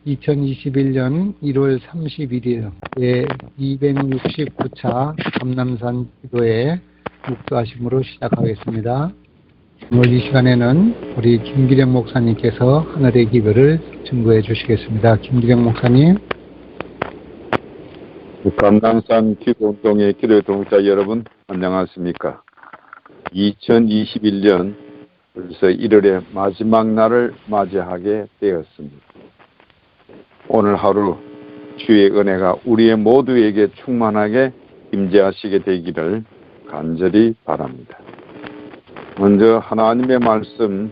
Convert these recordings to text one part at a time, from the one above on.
2021년 1월 31일 제269차 감남산 기도회 묵도하심으로 시작하겠습니다. 오늘 이 시간에는 우리 김기령 목사님께서 하늘의 기별을 증거해 주시겠습니다. 김기령 목사님. 감남산 기도운동의 기도의 동역자 여러분 안녕하십니까. 2021년 벌써 1월의 마지막 날을 맞이하게 되었습니다. 오늘 하루 주의 은혜가 우리의 모두에게 충만하게 임재하시게 되기를 간절히 바랍니다. 먼저 하나님의 말씀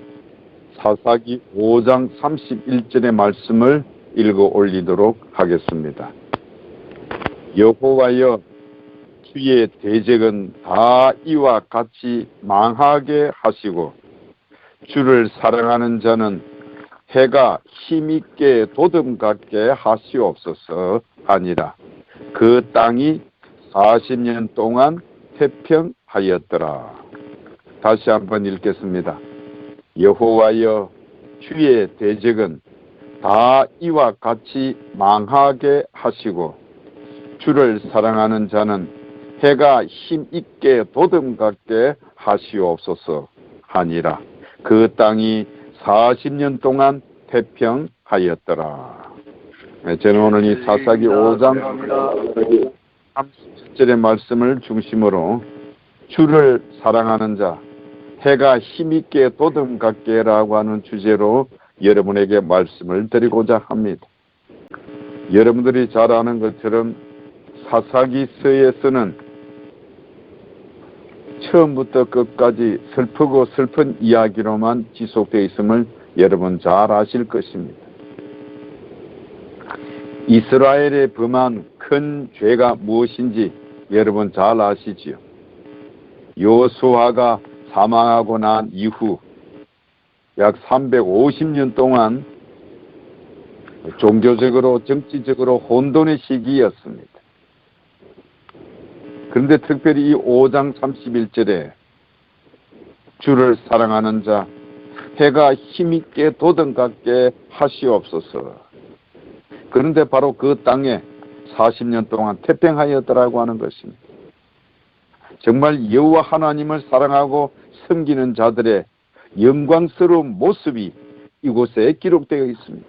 사사기 5장 31절의 말씀을 읽어 올리도록 하겠습니다. 여호와여, 주의 대적은 다 이와 같이 망하게 하시고 주를 사랑하는 자는 해가 힘있게 도듬갑게 하시옵소서 하니라. 그 땅이 40년 동안 태평하였더라. 다시 한번 읽겠습니다. 여호와여, 주의 대적은 다 이와 같이 망하게 하시고 주를 사랑하는 자는 해가 힘있게 도듬갑게 하시옵소서 하니라. 그 땅이 40년 동안 태평하였더라. 저는 오늘 이 사사기 5장 30절의 말씀을 중심으로 주를 사랑하는 자, 해가 힘있게 도듬갑게라고 하는 주제로 여러분에게 말씀을 드리고자 합니다. 여러분들이 잘 아는 것처럼 사사기서에서는 처음부터 끝까지 슬프고 슬픈 이야기로만 지속되어 있음을 여러분 잘 아실 것입니다. 이스라엘에 범한 큰 죄가 무엇인지 여러분 잘 아시지요. 여호수아가 사망하고 난 이후 약 350년 동안 종교적으로 정치적으로 혼돈의 시기였습니다. 그런데 특별히 이 5장 31절에 주를 사랑하는 자, 해가 힘있게 도듬갑게 하시옵소서. 그런데 바로 그 땅에 40년 동안 태평하였더라고 하는 것입니다. 정말 여호와 하나님을 사랑하고 섬기는 자들의 영광스러운 모습이 이곳에 기록되어 있습니다.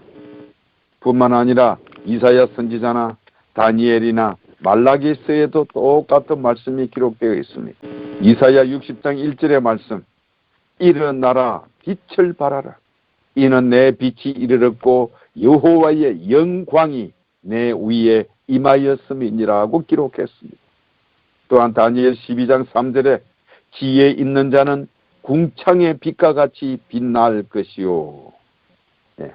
뿐만 아니라 이사야 선지자나 다니엘이나 말라기서에도 똑같은 말씀이 기록되어 있습니다. 이사야 60장 1절의 말씀, 일어나라 빛을 발하라. 이는 내 빛이 이르렀고 여호와의 영광이 내 위에 임하였음이니라고 기록했습니다. 또한 다니엘 12장 3절에 지혜 있는 자는 궁창의 빛과 같이 빛날 것이요.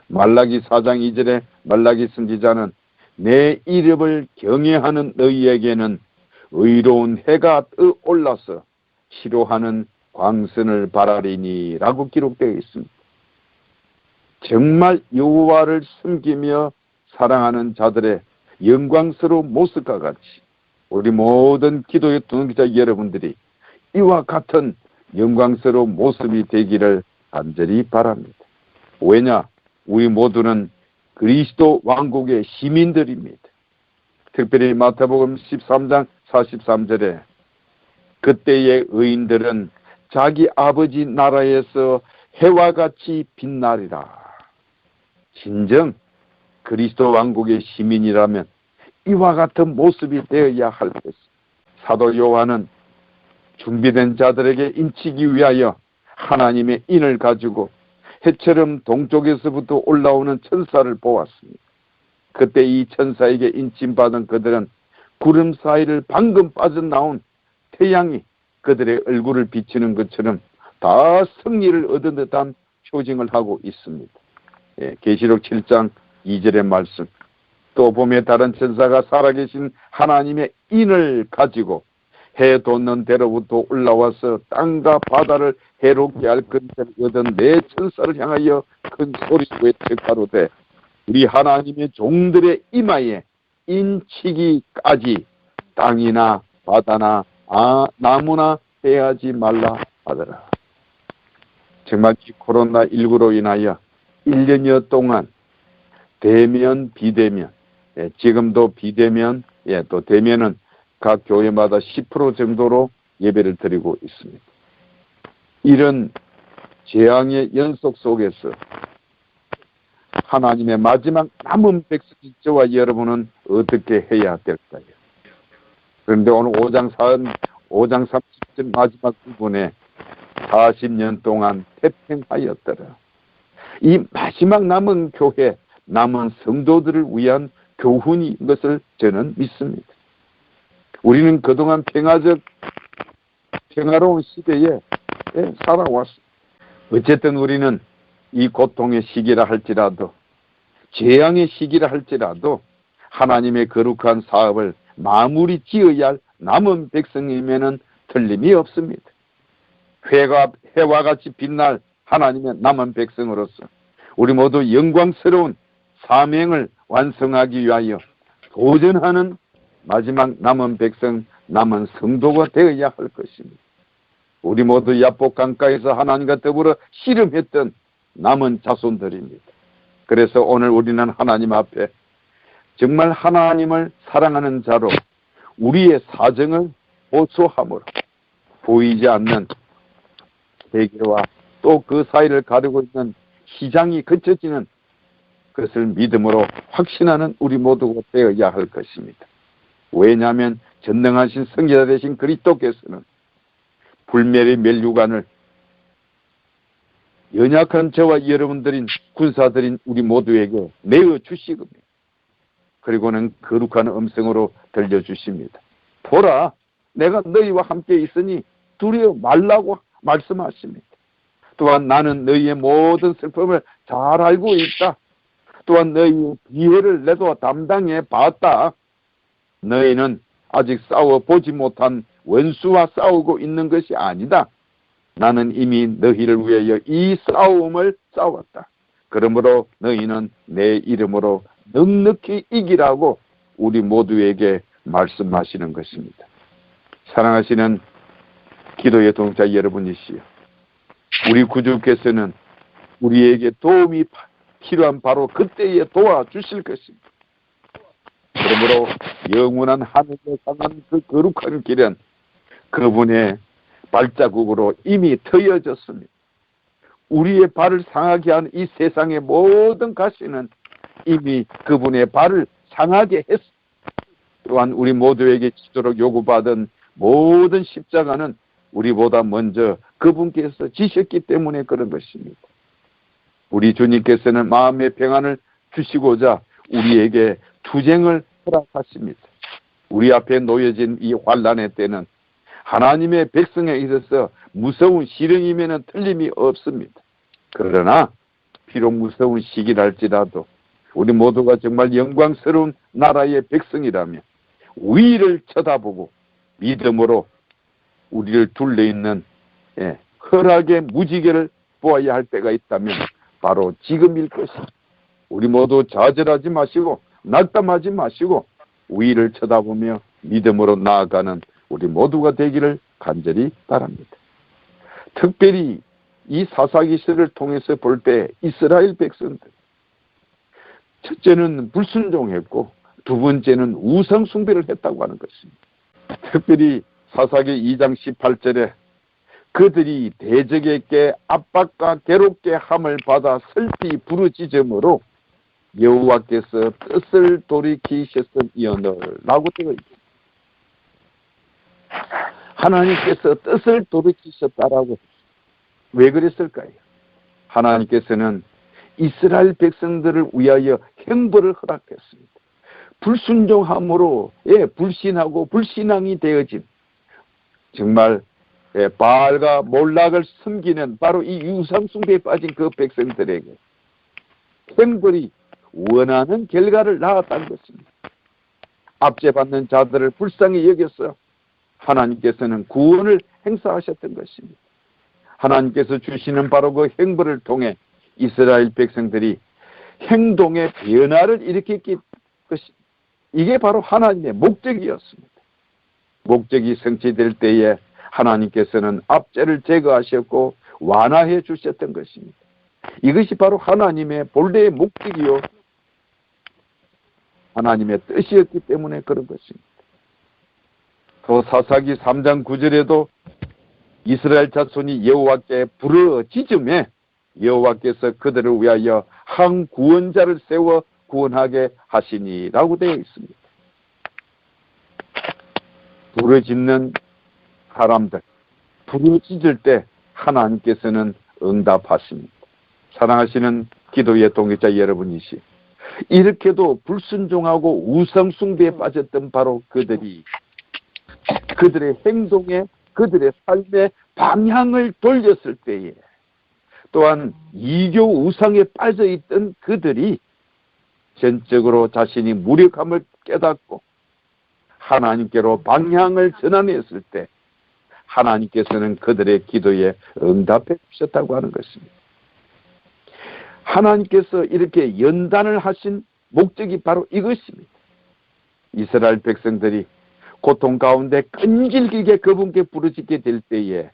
말라기 4장 2절에 말라기 선지자는 내 이름을 경외하는 너희에게는 의로운 해가 떠올라서 치료하는 광선을 발하리니 라고 기록되어 있습니다. 정말 여호와를 섬기며 사랑하는 자들의 영광스러운 모습과 같이 우리 모든 기도의 동역자 여러분들이 이와 같은 영광스러운 모습이 되기를 간절히 바랍니다. 왜냐? 우리 모두는 그리스도 왕국의 시민들입니다. 특별히 마태복음 13장 43절에 그때의 의인들은 자기 아버지 나라에서 해와 같이 빛나리라. 진정 그리스도 왕국의 시민이라면 이와 같은 모습이 되어야 할 것입니다. 사도 요한은 준비된 자들에게 인치기 위하여 하나님의 인을 가지고 해처럼 동쪽에서부터 올라오는 천사를 보았습니다. 그때 이 천사에게 인침받은 그들은 구름 사이를 방금 빠져나온 태양이 그들의 얼굴을 비치는 것처럼 다 승리를 얻은 듯한 표징을 하고 있습니다. 계시록 7장 2절의 말씀, 또 보며 다른 천사가 살아계신 하나님의 인을 가지고 해 돋는 데로부터 올라와서 땅과 바다를 해롭게 할 것을 얻은 네 천사를 향하여 큰 소리로 외쳐가로되 우리 하나님의 종들의 이마에 인치기까지 땅이나 바다나 나무나 해하지 말라 하더라. 정말 이 코로나19로 인하여 1년여 동안 대면, 비대면, 예, 지금도 비대면, 예, 또 대면은 각 교회마다 10% 정도로 예배를 드리고 있습니다. 이런 재앙의 연속 속에서 하나님의 마지막 남은 백성인 저와 여러분은 어떻게 해야 될까요? 그런데 오늘 5장 30절 마지막 부분에 40년 동안 태평하였더라. 이 마지막 남은 교회, 남은 성도들을 위한 교훈인 것을 저는 믿습니다. 우리는 그동안 평화로운 시대에 살아왔습니다. 어쨌든 우리는 이 고통의 시기라 할지라도, 재앙의 시기라 할지라도 하나님의 거룩한 사업을 마무리 지어야 할 남은 백성이면은 틀림이 없습니다. 해와 같이 빛날 하나님의 남은 백성으로서 우리 모두 영광스러운 사명을 완성하기 위하여 도전하는 마지막 남은 백성, 남은 성도가 되어야 할 것입니다. 우리 모두 야복 강가에서 하나님과 더불어 씨름했던 남은 자손들입니다. 그래서 오늘 우리는 하나님 앞에 정말 하나님을 사랑하는 자로 우리의 사정을 호소함으로 보이지 않는 세계와 또 그 사이를 가리고 있는 시장이 그쳐지는 것을 믿음으로 확신하는 우리 모두가 되어야 할 것입니다. 왜냐하면 전능하신 성자 되신 그리스도께서는 불멸의 멸류관을 연약한 저와 여러분들인 군사들인 우리 모두에게 내어 주시고 그리고는 거룩한 음성으로 들려주십니다. 보라, 내가 너희와 함께 있으니 두려워 말라고 말씀하십니다. 또한 나는 너희의 모든 슬픔을 잘 알고 있다. 또한 너희의 비애를 내도 담당해 봤다. 너희는 아직 싸워보지 못한 원수와 싸우고 있는 것이 아니다. 나는 이미 너희를 위하여 이 싸움을 싸웠다. 그러므로 너희는 내 이름으로 넉넉히 이기라고 우리 모두에게 말씀하시는 것입니다. 사랑하시는 기도의 동자 여러분이시여, 우리 구주께서는 우리에게 도움이 필요한 바로 그때에 도와주실 것입니다. 그러므로 영원한 하늘에 향한 그 거룩한 길은 그분의 발자국으로 이미 트여졌습니다. 우리의 발을 상하게 한 이 세상의 모든 가시는 이미 그분의 발을 상하게 했습니다. 또한 우리 모두에게 지도록 요구받은 모든 십자가는 우리보다 먼저 그분께서 지셨기 때문에 그런 것입니다. 우리 주님께서는 마음의 평안을 주시고자 우리에게 투쟁을 허락하십니다. 우리 앞에 놓여진 이 환난의 때는 하나님의 백성에 있어서 무서운 시련이면 틀림이 없습니다. 그러나 비록 무서운 시기랄지라도 우리 모두가 정말 영광스러운 나라의 백성이라면 위를 쳐다보고 믿음으로 우리를 둘러있는 허락의 무지개를 보아야 할 때가 있다면 바로 지금일 것입니다. 우리 모두 좌절하지 마시고 낙담하지 마시고 위를 쳐다보며 믿음으로 나아가는 우리 모두가 되기를 간절히 바랍니다. 특별히 이 사사기시를 통해서 볼 때 이스라엘 백성들, 첫째는 불순종했고 두 번째는 우상 숭배를 했다고 하는 것입니다. 특별히 사사기 2장 18절에 그들이 대적에게 압박과 괴롭게 함을 받아 슬피 부르짖음으로 여호와께서 뜻을 돌이키셨음이오늘라고 되어 있습니다. 하나님께서 뜻을 돌이키셨다라고. 왜 그랬을까요? 하나님께서는 이스라엘 백성들을 위하여 행보를 허락했습니다. 불순종함으로 불신하고 불신앙이 되어진 정말 바알과 몰락을 섬기는 바로 이 유상 숭배에 빠진 그 백성들에게 행벌이 원하는 결과를 낳았다는 것입니다. 압제받는 자들을 불쌍히 여겨서 하나님께서는 구원을 행사하셨던 것입니다. 하나님께서 주시는 바로 그 행벌을 통해 이스라엘 백성들이 행동의 변화를 일으켰기 것입니다. 이게 바로 하나님의 목적이었습니다. 목적이 성취될 때에 하나님께서는 압제를 제거하셨고 완화해 주셨던 것입니다. 이것이 바로 하나님의 본래의 목적이요 하나님의 뜻이었기 때문에 그런 것입니다. 또 사사기 3장 9절에도 이스라엘 자손이 여호와께 부르짖음에 여호와께서 그들을 위하여 한 구원자를 세워 구원하게 하시니라고 되어 있습니다. 부르짖는 사람들, 부르짖을 때 하나님께서는 응답하십니다. 사랑하시는 기도의 동역자 여러분이시, 이렇게도 불순종하고 우상 숭배에 빠졌던 바로 그들이 그들의 행동에, 그들의 삶의 방향을 돌렸을 때에, 또한 이교 우상에 빠져있던 그들이 전적으로 자신이 무력함을 깨닫고 하나님께로 방향을 전환했을 때 하나님께서는 그들의 기도에 응답해 주셨다고 하는 것입니다. 하나님께서 이렇게 연단을 하신 목적이 바로 이것입니다. 이스라엘 백성들이 고통 가운데 끈질기게 그분께 부르짖게 될 때에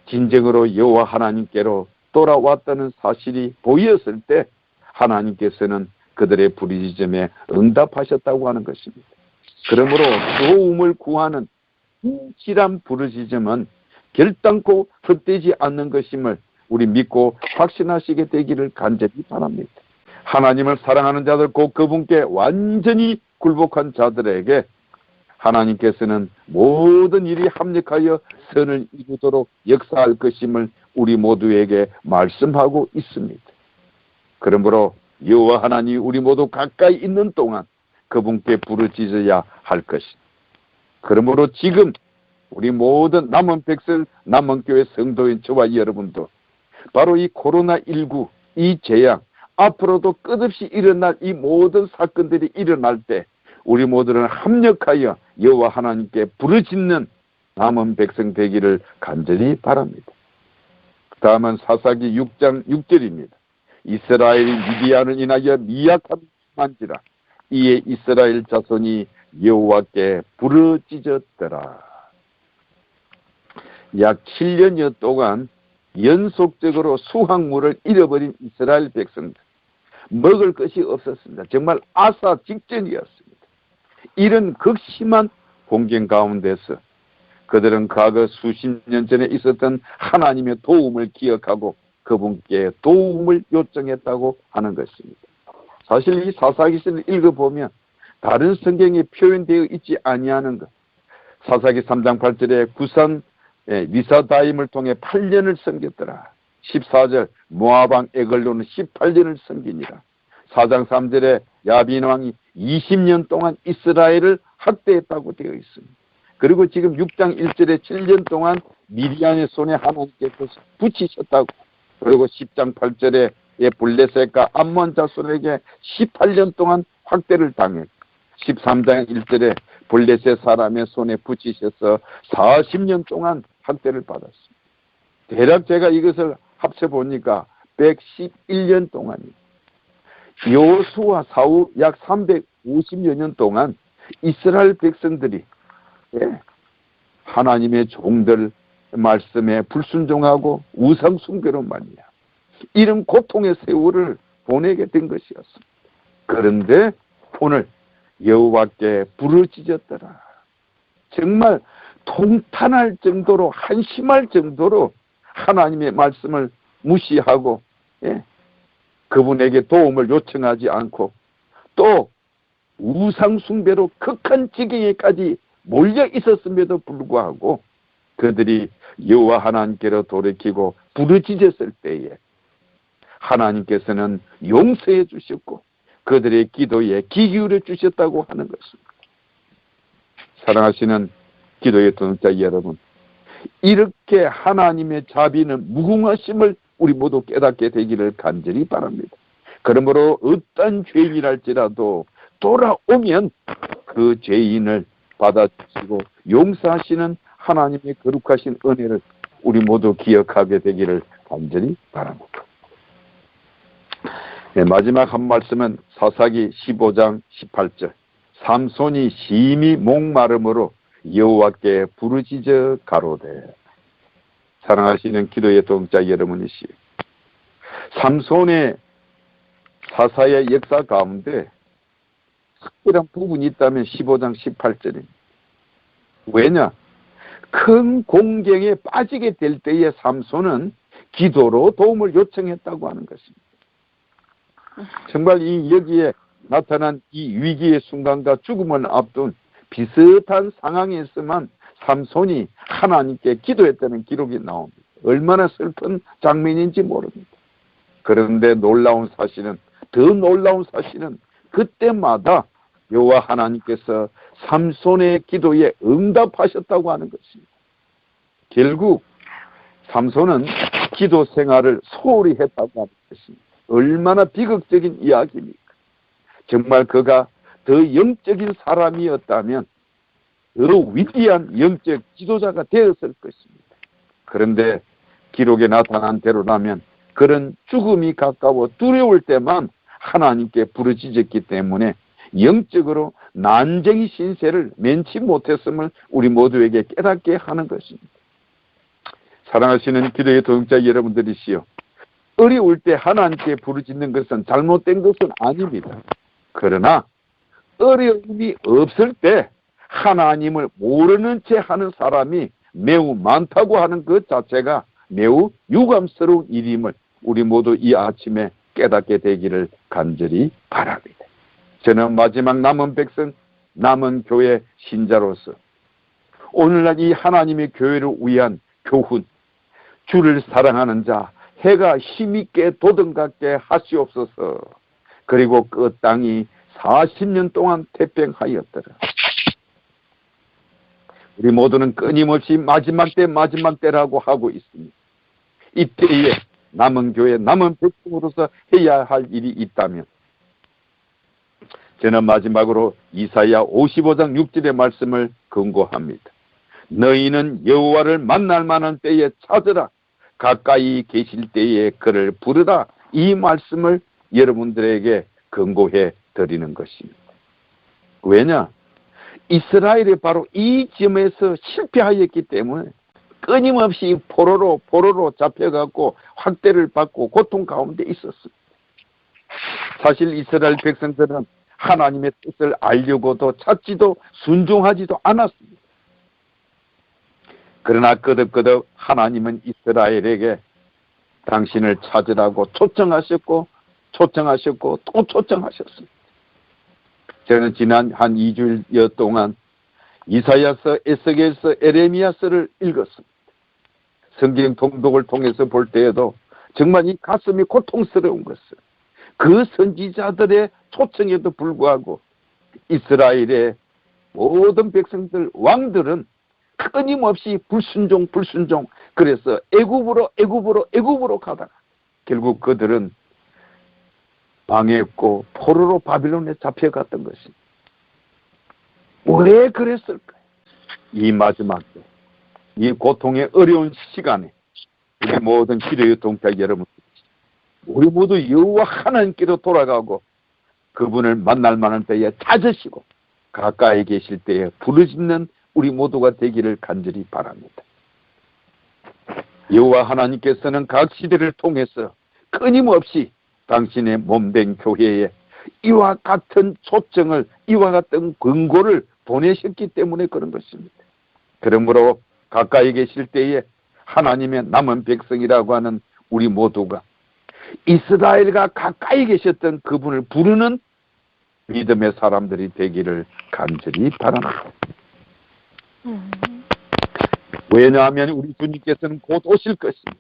진정으로 여호와 하나님께로 돌아왔다는 사실이 보였을 때 하나님께서는 그들의 부르짖음에 응답하셨다고 하는 것입니다. 그러므로 도움을 구하는 진실한 부르짖음은 결단코 헛되지 않는 것임을 우리 믿고 확신하시게 되기를 간절히 바랍니다. 하나님을 사랑하는 자들, 곧 그분께 완전히 굴복한 자들에게 하나님께서는 모든 일이 합력하여 선을 이루도록 역사할 것임을 우리 모두에게 말씀하고 있습니다. 그러므로 여호와 하나님 우리 모두 가까이 있는 동안 그분께 부르짖어야 할 것입니다. 그러므로 지금 우리 모든 남은 백성, 남은 교회 성도인 저와 여러분도 바로 이 코로나19, 이 재앙, 앞으로도 끝없이 일어날 이 모든 사건들이 일어날 때 우리 모두는 합력하여 여호와 하나님께 부르짖는 남은 백성 되기를 간절히 바랍니다. 다음은 사사기 6장 6절입니다. 이스라엘이 미디안을 인하여 미약함만지라 이에 이스라엘 자손이 여호와께 부르짖었더라. 약 7년여 동안 연속적으로 수확물을 잃어버린 이스라엘 백성들, 먹을 것이 없었습니다. 정말 아사 직전이었습니다. 이런 극심한 공경 가운데서 그들은 과거 수십 년 전에 있었던 하나님의 도움을 기억하고 그분께 도움을 요청했다고 하는 것입니다. 사실 이 사사기서를 읽어보면 다른 성경에 표현되어 있지 아니하는 것, 사사기 3장 8절에 구산 리사다임을 통해 8년을 섬겼더라. 14절 모압왕 에글론은 18년을 섬기니라. 4장 3절에 야빈 왕이 20년 동안 이스라엘을 학대했다고 되어 있습니다. 그리고 지금 6장 1절에 7년 동안 미디안의 손에 하나님께서 붙이셨다고, 그리고 10장 8절에 블레셋과 암몬 자손에게 18년 동안 학대를 당했고, 13장 1절에 블레셋 사람의 손에 붙이셔서 40년 동안 학대를 받았습니다. 대략 제가 이것을 합쳐보니까 111년 동안입니다. 여호수아 사후 약 350여 년 동안 이스라엘 백성들이 하나님의 종들 말씀에 불순종하고 우상 숭배로 말이야 이런 고통의 세월을 보내게 된 것이었습니다. 그런데 오늘 여호와께 부르짖었더라. 정말 통탄할 정도로, 한심할 정도로 하나님의 말씀을 무시하고 그분에게 도움을 요청하지 않고 또 우상 숭배로 극한 지경에까지 몰려 있었음에도 불구하고 그들이 여호와 하나님께로 돌이키고 부르짖었을 때에 하나님께서는 용서해 주셨고 그들의 기도에 귀 기울여 주셨다고 하는 것입니다. 사랑하시는 기도의 동역자 여러분, 이렇게 하나님의 자비는 무궁하심을 우리 모두 깨닫게 되기를 간절히 바랍니다. 그러므로 어떤 죄인이랄지라도 돌아오면 그 죄인을 받아주시고 용서하시는 하나님의 거룩하신 은혜를 우리 모두 기억하게 되기를 간절히 바랍니다. 네, 마지막 한 말씀은 사사기 15장 18절. 삼손이 심히 목마름으로 여호와께 부르짖어 가로되. 사랑하시는 기도의 동역자 여러분이시, 삼손의 사사의 역사 가운데 특별한 부분이 있다면 15장 18절입니다. 왜냐? 큰 공경에 빠지게 될 때에 삼손은 기도로 도움을 요청했다고 하는 것입니다. 정말 여기에 나타난 이 위기의 순간과 죽음을 앞둔 비슷한 상황에서만 삼손이 하나님께 기도했다는 기록이 나옵니다. 얼마나 슬픈 장면인지 모릅니다. 그런데 더 놀라운 사실은 그때마다 여호와 하나님께서 삼손의 기도에 응답하셨다고 하는 것입니다. 결국 삼손은 기도 생활을 소홀히 했다고 하는 것입니다. 얼마나 비극적인 이야기입니까? 정말 그가 더 영적인 사람이었다면 더 위대한 영적 지도자가 되었을 것입니다. 그런데 기록에 나타난 대로라면 그런 죽음이 가까워 두려울 때만 하나님께 부르짖었기 때문에 영적으로 난쟁이 신세를 면치 못했음을 우리 모두에게 깨닫게 하는 것입니다. 사랑하시는 기도의 동역자 여러분들이시여, 어려울 때 하나님께 부르짖는 것은 잘못된 것은 아닙니다. 그러나 어려움이 없을 때 하나님을 모르는 채 하는 사람이 매우 많다고 하는 것 자체가 매우 유감스러운 일임을 우리 모두 이 아침에 깨닫게 되기를 간절히 바랍니다. 저는 마지막 남은 백성, 남은 교회 신자로서 오늘날 이 하나님의 교회를 위한 교훈, 주를 사랑하는 자, 해가 힘있게 도등같게 하시옵소서. 그리고 그 땅이 40년 동안 태평하였더라. 우리 모두는 끊임없이 마지막 때라고 하고 있습니다. 이때에 남은 교회, 남은 백성으로서 해야 할 일이 있다면 저는 마지막으로 이사야 55장 6절의 말씀을 권고합니다. 너희는 여호와를 만날 만한 때에 찾으라. 가까이 계실 때에 그를 부르라. 이 말씀을 여러분들에게 권고해 드리는 것입니다. 왜냐? 이스라엘이 바로 이 점에서 실패하였기 때문에 끊임없이 포로로 잡혀갖고 학대를 받고 고통 가운데 있었습니다. 사실 이스라엘 백성들은 하나님의 뜻을 알려고도 찾지도 순종하지도 않았습니다. 그러나 끄덕끄덕 하나님은 이스라엘에게 당신을 찾으라고 초청하셨고 또 초청하셨습니다. 저는 지난 한 2주여 동안 이사야서, 에스겔서, 에레미야서를 읽었습니다. 성경 통독을 통해서 볼 때에도 정말 이 가슴이 고통스러운 것은 그 선지자들의 초청에도 불구하고 이스라엘의 모든 백성들, 왕들은 끊임없이 불순종 그래서 애굽으로 가다가 결국 그들은 방해했고 포로로 바빌론에 잡혀갔던 것입니다. 왜 그랬을까요? 이 마지막 때, 이 고통의 어려운 시간에 우리 모든 기도의 동역 여러분, 우리 모두 여호와 하나님께로 돌아가고 그분을 만날 만한 때에 찾으시고 가까이 계실 때에 부르짖는 우리 모두가 되기를 간절히 바랍니다. 여호와 하나님께서는 각 시대를 통해서 끊임없이 당신의 몸된 교회에 이와 같은 초청을, 이와 같은 권고를 보내셨기 때문에 그런 것입니다. 그러므로 가까이 계실 때에 하나님의 남은 백성이라고 하는 우리 모두가 이스라엘과 가까이 계셨던 그분을 부르는 믿음의 사람들이 되기를 간절히 바랍니다. 왜냐하면 우리 주님께서는 곧 오실 것입니다.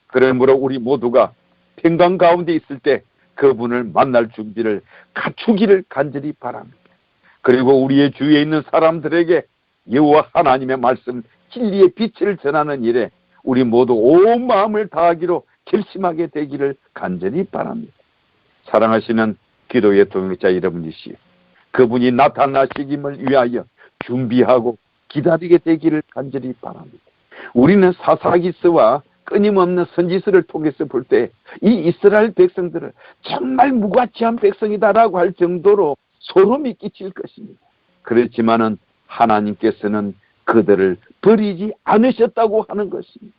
그러므로 우리 모두가 평강 가운데 있을 때 그분을 만날 준비를 갖추기를 간절히 바랍니다. 그리고 우리의 주위에 있는 사람들에게 여호와 하나님의 말씀, 진리의 빛을 전하는 일에 우리 모두 온 마음을 다하기로 결심하게 되기를 간절히 바랍니다. 사랑하시는 기도의 동역자 여러분이시여, 그분이 나타나시김을 위하여 준비하고 기다리게 되기를 간절히 바랍니다. 우리는 사사기서와 끊임없는 선지서를 통해서 볼 때 이 이스라엘 백성들을 정말 무가치한 백성이다라고 할 정도로 소름이 끼칠 것입니다. 그렇지만은 하나님께서는 그들을 버리지 않으셨다고 하는 것입니다.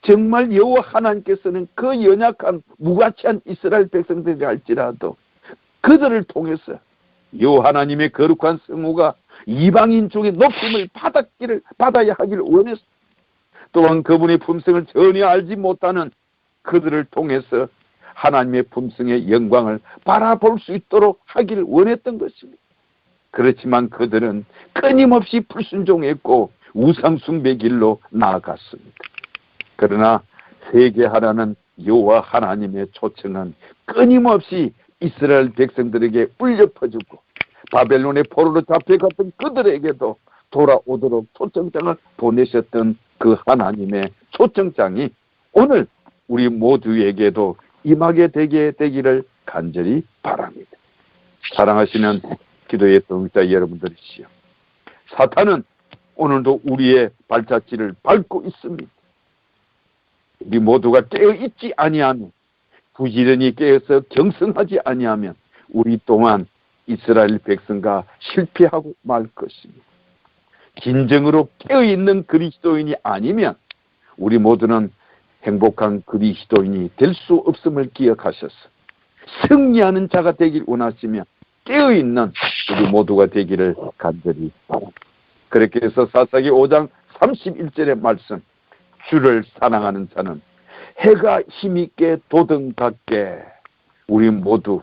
정말 여호와 하나님께서는 그 연약한 무가치한 이스라엘 백성들이 할지라도 그들을 통해서 여호와 하나님의 거룩한 성호가 이방인 중에 높임을 받아야 하기를 원했어. 또한 그분의 품성을 전혀 알지 못하는 그들을 통해서 하나님의 품성의 영광을 바라볼 수 있도록 하기를 원했던 것입니다. 그렇지만 그들은 끊임없이 불순종했고 우상숭배 길로 나아갔습니다. 그러나 회개하라는 여호와 하나님의 초청은 끊임없이 이스라엘 백성들에게 울려 퍼지고 바벨론의 포로로 잡혀갔던 그들에게도 돌아오도록 초청장을 보내셨던 그 하나님의 초청장이 오늘 우리 모두에게도 임하게 되기를 간절히 바랍니다. 사랑하시는 기도의 동역자 여러분들이시여, 사탄은 오늘도 우리의 발자취를 밟고 있습니다. 우리 모두가 깨어있지 아니하면, 부지런히 깨어서 경성하지 아니하면 우리 또한 이스라엘 백성과 실패하고 말 것입니다. 진정으로 깨어있는 그리스도인이 아니면 우리 모두는 행복한 그리스도인이 될 수 없음을 기억하셔서 승리하는 자가 되길 원하시며 깨어있는 우리 모두가 되기를 간절히 바랍니다. 그렇게 해서 사사기 5장 31절의 말씀, 주를 사랑하는 자는 해가 힘있게 도등 같게 우리 모두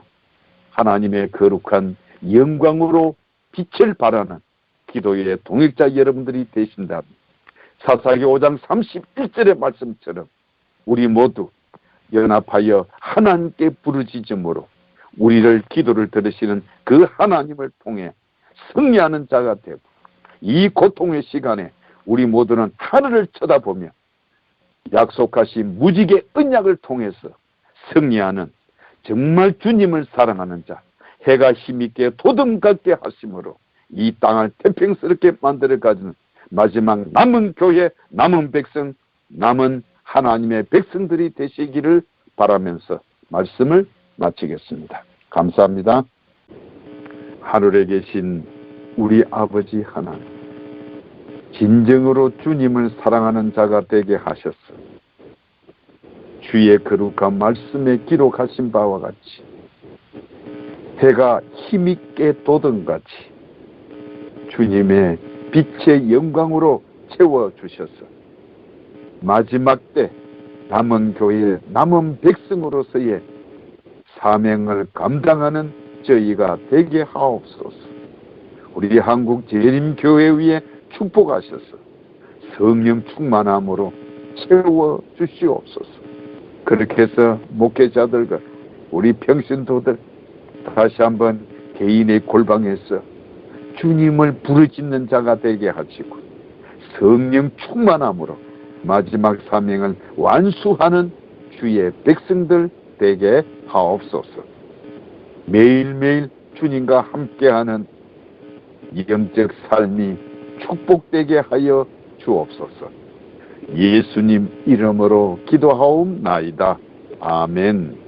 하나님의 거룩한 영광으로 빛을 발하는 기도의 동역자 여러분들이 되신다면 사사기 5장 31절의 말씀처럼 우리 모두 연합하여 하나님께 부르짖음으로 우리를 기도를 들으시는 그 하나님을 통해 승리하는 자가 되고 이 고통의 시간에 우리 모두는 하늘을 쳐다보며 약속하신 무지개 언약을 통해서 승리하는 정말 주님을 사랑하는 자, 해가 힘있게 도등 같게 하심으로 이 땅을 태평스럽게 만들어 가지는 마지막 남은 교회, 남은 백성, 남은 하나님의 백성들이 되시기를 바라면서 말씀을 마치겠습니다. 감사합니다. 하늘에 계신 우리 아버지 하나님, 진정으로 주님을 사랑하는 자가 되게 하셨어. 주의 거룩한 말씀에 기록하신 바와 같이 해가 힘있게 돋은같이 주님의 빛의 영광으로 채워주셔서 마지막 때 남은 교회, 남은 백성으로서의 사명을 감당하는 저희가 되게 하옵소서. 우리 한국 재림교회 위에 축복하셔서 성령 충만함으로 채워주시옵소서. 그렇게 해서 목회자들과 우리 평신도들 다시 한번 개인의 골방에서 주님을 부르짖는 자가 되게 하시고 성령 충만함으로 마지막 사명을 완수하는 주의 백성들 되게 하옵소서. 매일매일 주님과 함께하는 영적 삶이 축복되게 하여 주옵소서. 예수님 이름으로 기도하옵나이다. 아멘.